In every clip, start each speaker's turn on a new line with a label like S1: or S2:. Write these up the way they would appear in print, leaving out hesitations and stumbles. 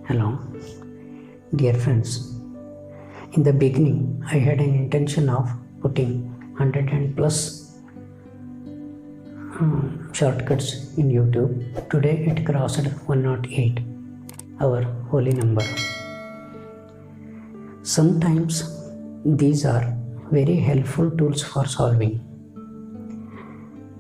S1: Hello, dear friends. In the beginning, I had an intention of putting 100 and plus shortcuts in YouTube. Today it crossed 108, our holy number. Sometimes these are very helpful tools for solving.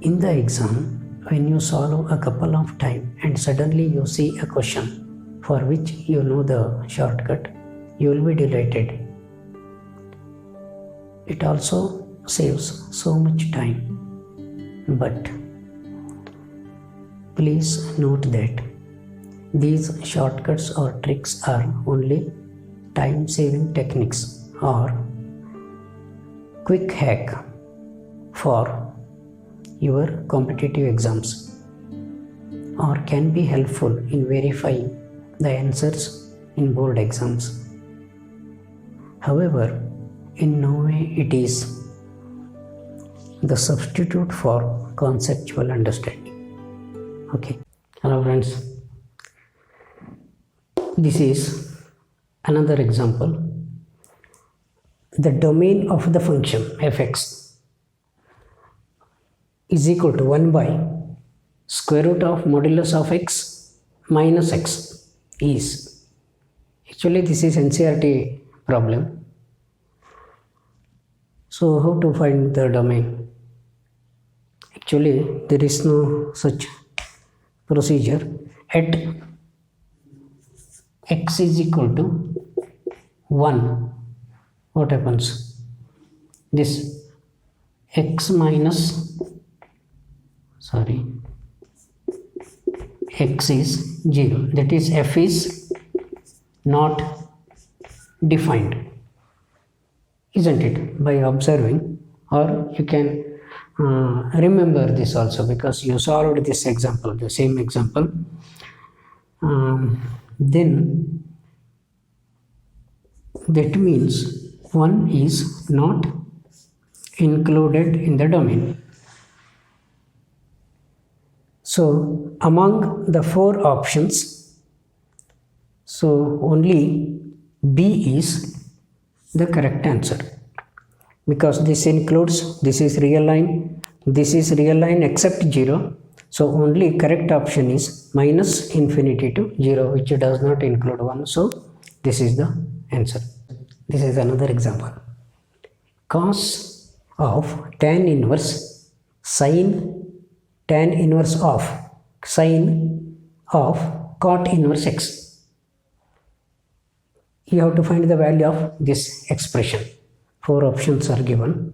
S1: In the exam, when you solve a couple of times and suddenly you see a question for which you know the shortcut, you will be delighted. It also saves so much time. But please note that these shortcuts or tricks are only time-saving techniques or quick hack for your competitive exams, or can be helpful in verifying the answers in board exams. However, in no way it is the substitute for conceptual understanding. Okay. Hello friends. This is another example. The domain of the function fx is equal to 1 by square root of modulus of x minus x is. Actually this is NCERT problem. So how to find the domain? Actually there is no such procedure. At x is equal to 1, what happens? This x minus x is 0, that is f is not defined, isn't it? By observing, or you can remember this also because you solved this example, the same example. Then that means 1 is not included in the domain. So among the 4 options, so only B is the correct answer, because this includes, this is real line except 0. So only correct option is minus infinity to 0, which does not include 1. So this is the answer. This is another example. Cos of tan inverse tan inverse of sine of cot inverse x. You have to find the value of this expression. 4 options are given.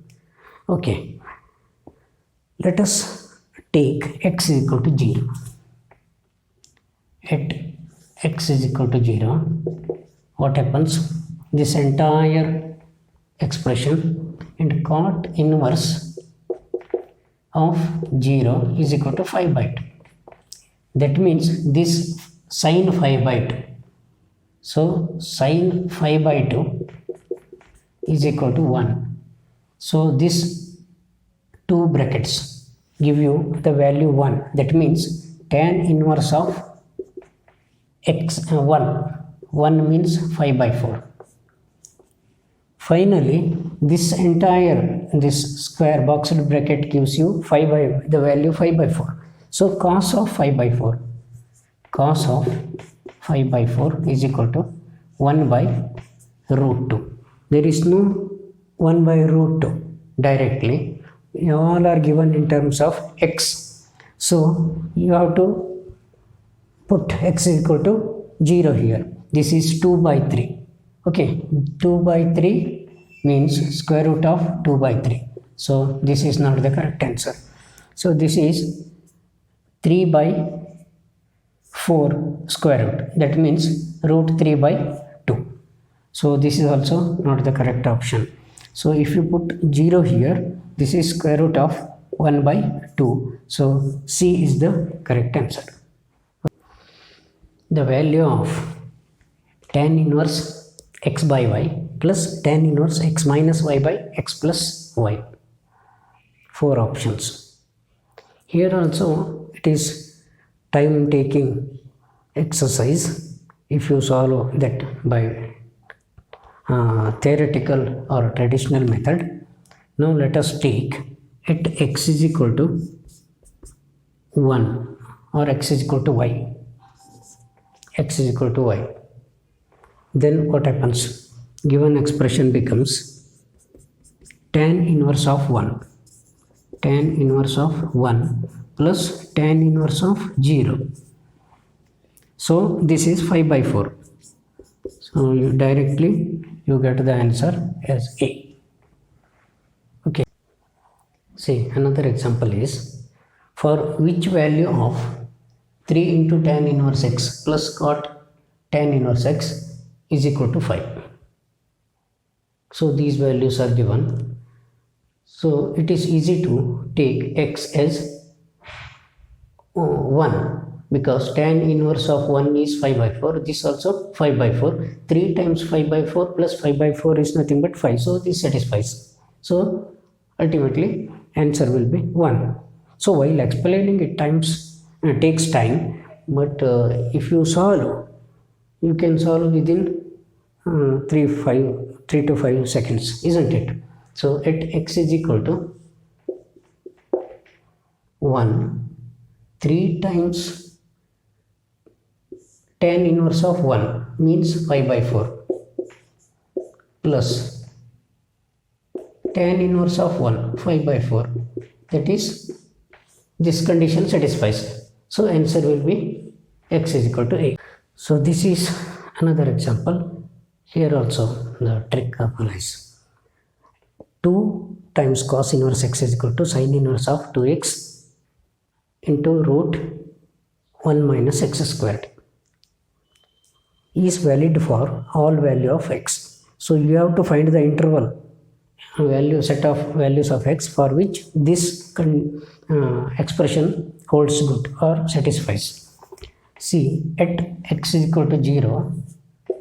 S1: Okay. Let us take x is equal to 0. At x is equal to 0, what happens? This entire expression and cot inverse of 0 is equal to 5 by 2. That means this sine 5 by 2. So sine 5 by 2 is equal to 1. So this 2 brackets give you the value 1. That means tan inverse of x 1 means 5 by 4. Finally, this square boxed bracket gives you the value 5 by 4. So cos of 5 by 4 is equal to 1 by root 2. There is no 1 by root 2 directly. All are given in terms of x. So you have to put x is equal to 0 here. This is 2 by 3. Okay, 2 by 3 means square root of 2 by 3. So this is not the correct answer. So this is 3 by 4 square root. That means root 3 by 2. So this is also not the correct option. So if you put 0 here, this is square root of 1 by 2. So C is the correct answer. The value of tan inverse x by y plus tan inverse x minus y by x plus y. 4 options. Here also it is time taking exercise. if you solve that by theoretical or traditional method. Now let us take at x is equal to 1 or x is equal to y. X is equal to y. Then what happens? Given expression becomes tan inverse of 1. Tan inverse of 1 plus tan inverse of 0. So this is 5 by 4. So you directly get the answer as A. Okay. See, another example is, for which value of 3 into tan inverse x plus cot tan inverse x is equal to 5. So these values are given. So it is easy to take x as 1 because tan inverse of 1 is 5 by 4. This also 5 by 4. 3 times 5 by 4 plus 5 by 4 is nothing but 5. So this satisfies. So ultimately answer will be 1. So while explaining it takes time, but if you solve, you can solve within 3 to 5 seconds, isn't it? So at x is equal to 1, 3 times tan inverse of 1 means 5 by 4 plus tan inverse of 1 5 by 4, that is, this condition satisfies. So answer will be x is equal to A. So this is another example. Here also the trick applies. 2 times cos inverse x is equal to sin inverse of 2x into root 1 minus x squared is valid for all value of x. So you have to find the interval set of values of x for which this expression holds good or satisfies. See, at x is equal to 0,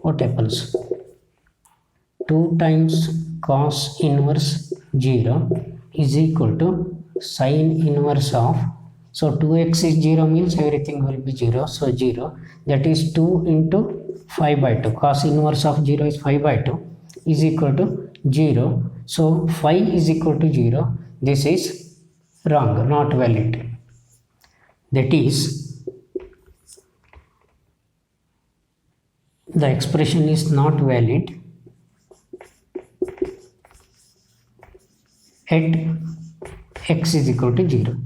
S1: what happens? 2 times cos inverse 0 is equal to sin inverse of, so 2x is 0 means everything will be 0, so 0, that is 2 into 5 by 2, cos inverse of 0 is 5 by 2 is equal to 0, so 5 is equal to 0, this is wrong, not valid. That is, the expression is not valid at x is equal to 0.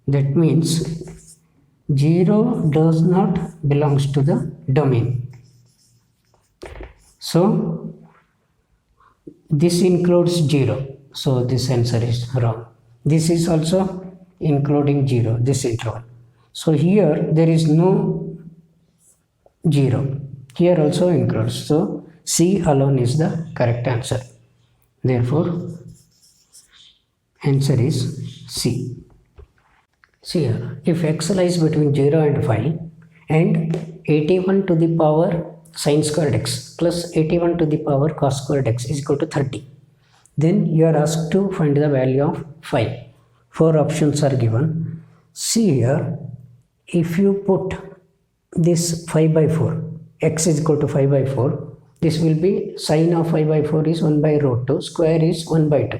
S1: That means 0 does not belongs to the domain. So this includes 0. So this answer is wrong. This is also including 0, this interval. So here there is no 0. Here also includes. So C alone is the correct answer. Therefore, answer is C. See here, if x lies between 0 and 5 and 81 to the power sin squared x plus 81 to the power cos squared x is equal to 30, then you are asked to find the value of 5. 4 options are given. See here, if you put this 5 by 4, x is equal to 5 by 4, this will be sine of 5 by 4 is 1 by root 2, square is 1 by 2.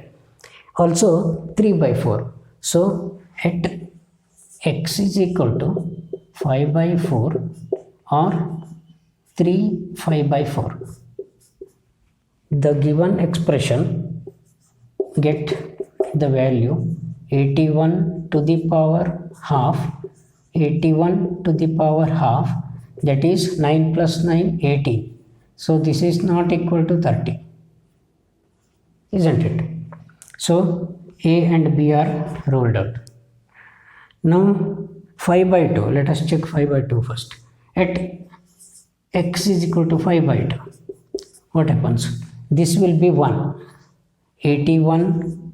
S1: Also 3 by 4. So at x is equal to 5 by 4 or 3 5 by 4. The given expression get the value 81 to the power half, 81 to the power half, that is 9 plus 9, 18. So this is not equal to 30, isn't it? So A and B are ruled out. Now 5 by 2, let us check 5 by 2 first. At x is equal to 5 by 2, what happens? This will be 1. 81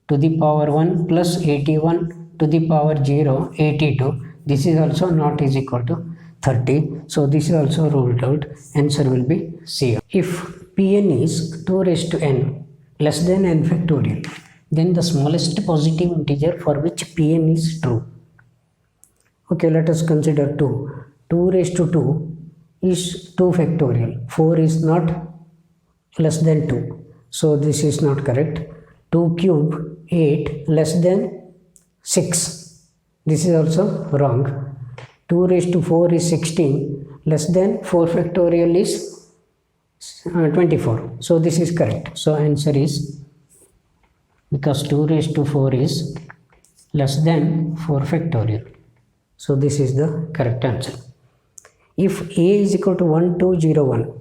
S1: to the power 1 plus 81 to the power 0, 82. This is also not is equal to 30. So this is also ruled out. Answer will be C. If Pn is 2 raised to n less than n factorial, then the smallest positive integer for which Pn is true. Okay, let us consider 2. 2 raised to 2 is 2 factorial. 4 is not less than 2. So this is not correct. 2 cube 8 less than 6. This is also wrong. 2 raised to 4 is 16. Less than 4 factorial is 24. So this is correct. So answer is, because 2 raised to 4 is less than 4 factorial. So this is the correct answer. If a is equal to 1, 2, 0, 1,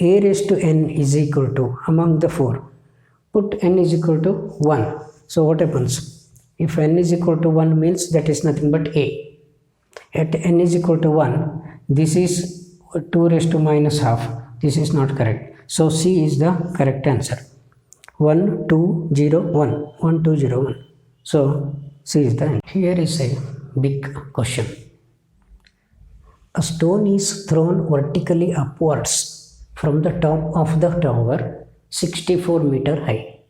S1: a raised to n is equal to, among the 4, put n is equal to 1. So what happens? If n is equal to 1 means that is nothing but a. At n is equal to 1, this is 2 raised to minus half. This is not correct. So C is the correct answer. 1, 2, 0, 1. 1, 2, 0, 1. So C is the answer. Here is a big question. A stone is thrown vertically upwards from the top of the tower 64 meter high.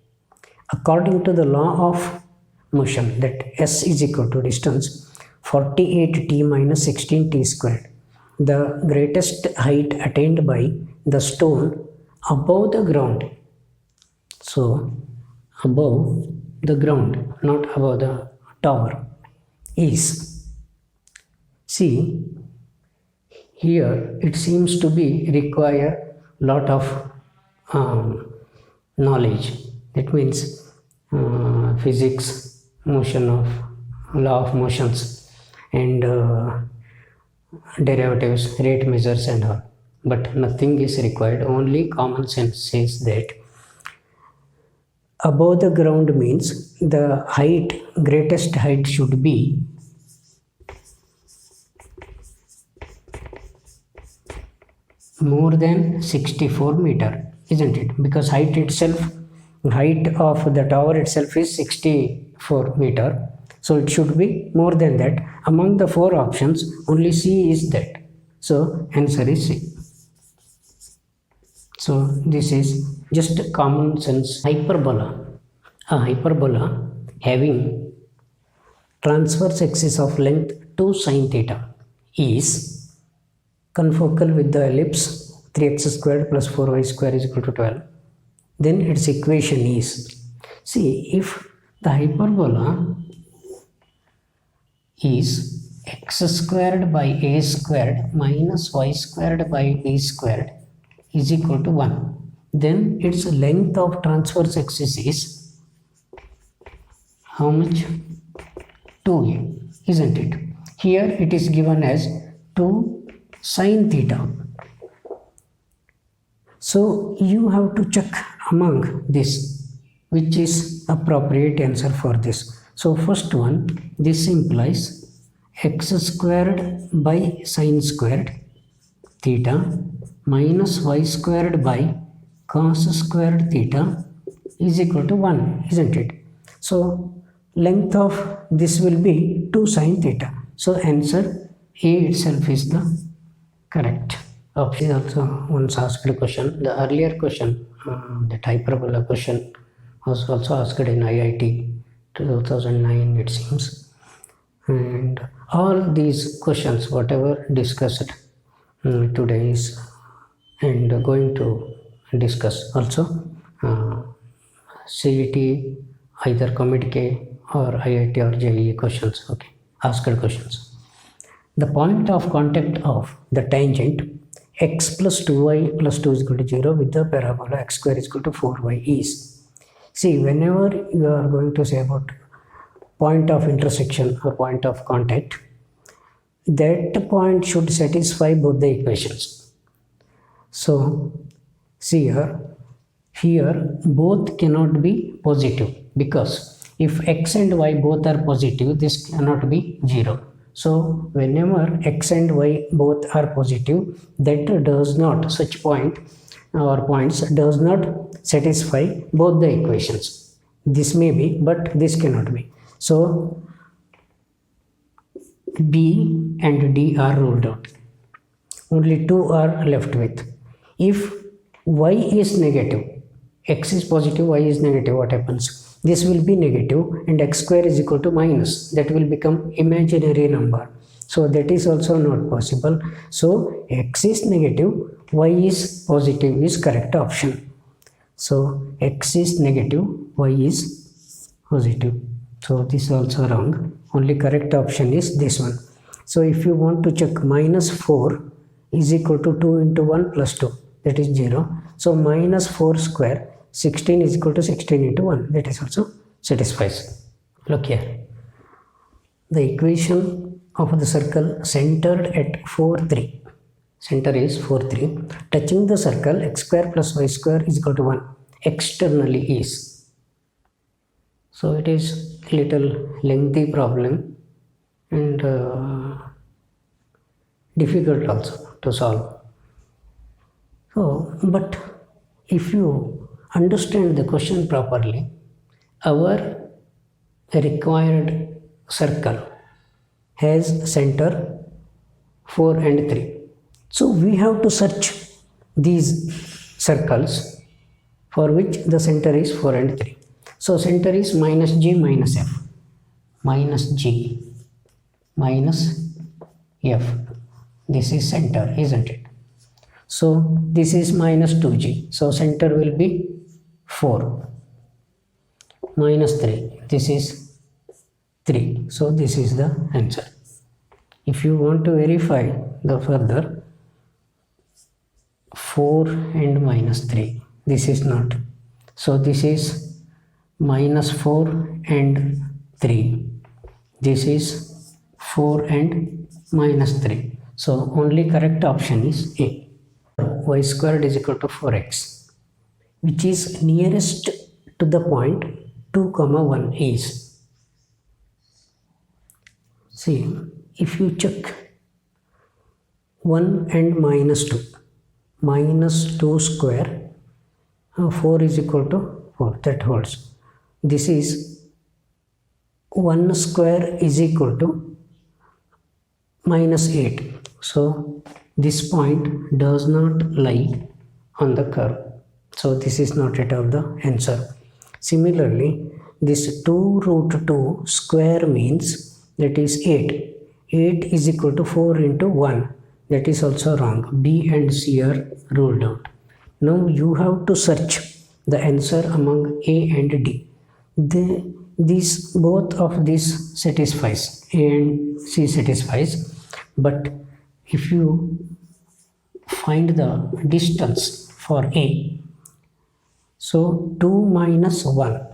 S1: According to the law of motion, that S is equal to distance 48t minus 16t squared, the greatest height attained by the stone above the ground. So above the ground, not above the tower, is, see, here it seems to be require lot of knowledge. That means physics, motion of law of motions, and derivatives, rate measures and all. But nothing is required. Only common sense says that above the ground means the height, greatest height should be more than 64 meter, isn't it? Because height itself, height of the tower itself is 64 meter. So it should be more than that. Among the 4 options, only C is that. So answer is C. So this is just common sense. Hyperbola. A hyperbola having transverse axis of length 2 sin theta is confocal with the ellipse 3x squared plus 4y squared is equal to 12. Then its equation is, see, if the hyperbola is x squared by a squared minus y squared by b squared is equal to 1, then its length of transverse axis is how much? 2a, isn't it? Here it is given as 2 sin theta. So you have to check among this which is appropriate answer for this. So first one, this implies x squared by sin squared theta minus y squared by cos squared theta is equal to 1, isn't it? So length of this will be 2 sin theta. So answer A itself is the correct option. Also once asked a question. The earlier question, that hyperbola question, was also asked in IIT 2009 it seems. And all these questions whatever discussed today is and going to discuss also CET, either COMEDK or IIT or JEE questions, okay, asked questions. The point of contact of the tangent x plus 2y plus 2 is equal to 0 with the parabola x square is equal to 4y is. See, whenever you are going to say about point of intersection or point of contact, that point should satisfy both the equations. So see here both cannot be positive, because if x and y both are positive, this cannot be 0. So whenever x and y both are positive, that does not, such point or points does not satisfy both the equations. This may be, but this cannot be. So B and D are ruled out. Only 2 are left with. If y is negative, x is positive, y is negative, what happens? This will be negative and x square is equal to minus. That will become imaginary number. So that is also not possible. So x is negative, y is positive is correct option. So x is negative, y is positive. So this is also wrong. Only correct option is this one. So if you want to check, minus 4 is equal to 2 into 1 plus 2, that is 0. So minus 4 square, 16 is equal to 16 into 1, that is also satisfies. Look here. The equation of the circle centered at 4, 3. Center is 4, 3. Touching the circle, x square plus y square is equal to 1. Externally is. So it is little lengthy problem and difficult also to solve. So, but if you understand the question properly, our required circle has center 4 and 3. So we have to search these circles for which the center is 4 and 3. So center is minus g minus f. Minus g minus f. This is center, isn't it? So this is minus 2g. So center will be 4. Minus 3. This is 3. So this is the answer. If you want to verify the further, 4 and minus 3. This is not. So this is minus 4 and 3. This is 4 and minus 3. So only correct option is A. Y squared is equal to 4x, which is nearest to the point 2, 1 is. See, if you check 1 and minus 2, minus 2 square, 4 is equal to 4, that holds. This is 1 square is equal to minus 8. So this point does not lie on the curve. So this is not at all the answer. Similarly, this 2 root 2 square means that is 8. 8 is equal to 4 into 1. That is also wrong. B and C are ruled out. Now you have to search the answer among A and D. These both of these satisfies. A and C satisfies. But if you find the distance for A, so 2 minus 1.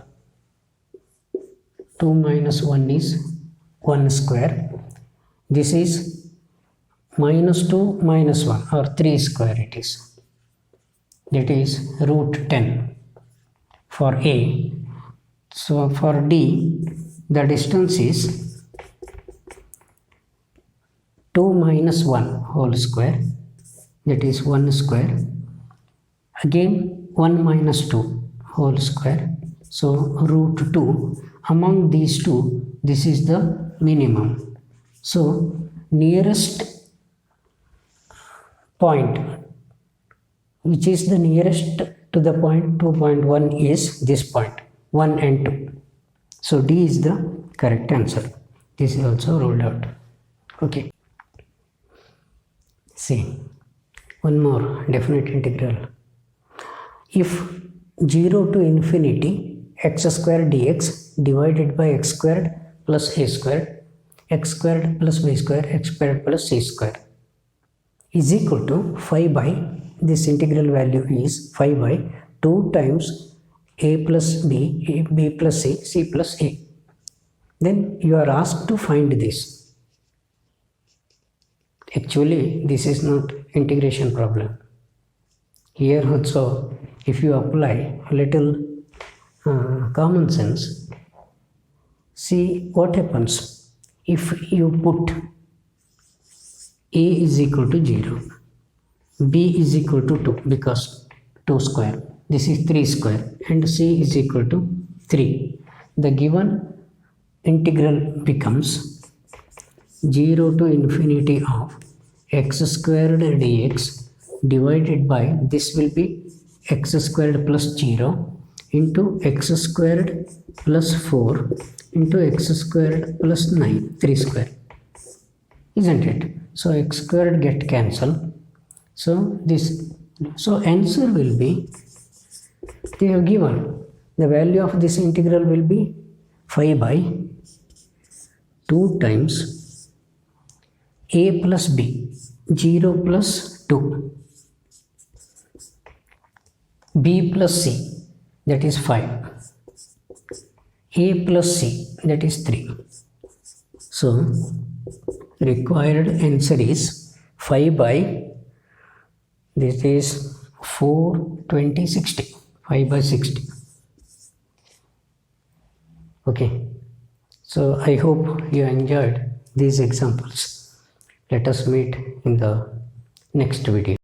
S1: 2 minus 1 is 1 square. This is minus 2 minus 1 or 3 square it is. That is root 10 for A. So for D, the distance is 2 minus 1 whole square. That is 1 square. Again 1 minus 2 whole square. So root 2. Among these two, this is the minimum. So nearest point, which is the nearest to the point 2.1 is this point 1 and 2. So D is the correct answer. This is also ruled out. Okay. See, one more definite integral. If 0 to infinity x squared dx divided by x squared plus a squared, x squared plus y squared, x squared plus c squared is equal to 5 by, this integral value is 5 by 2 times a plus b, b plus c, c plus a. Then you are asked to find this. Actually, this is not integration problem. Here also, if you apply a little common sense, see what happens if you put a is equal to 0, b is equal to 2 because 2 square, this is 3 square, and c is equal to 3. The given integral becomes 0 to infinity of x squared dx divided by, this will be x squared plus 0 into x squared plus 4 into x squared plus 9, 3 square. isn't it? So x squared get cancelled. So this, so answer will be, they have given the value of this integral will be 5 by 2 times a plus b, 0 plus 2, b plus c, that is 5, a plus c, that is 3. So required answer is 5 by, this is 4, 20, 60, 5 by 60. Okay, so I hope you enjoyed these examples. Let us meet in the next video.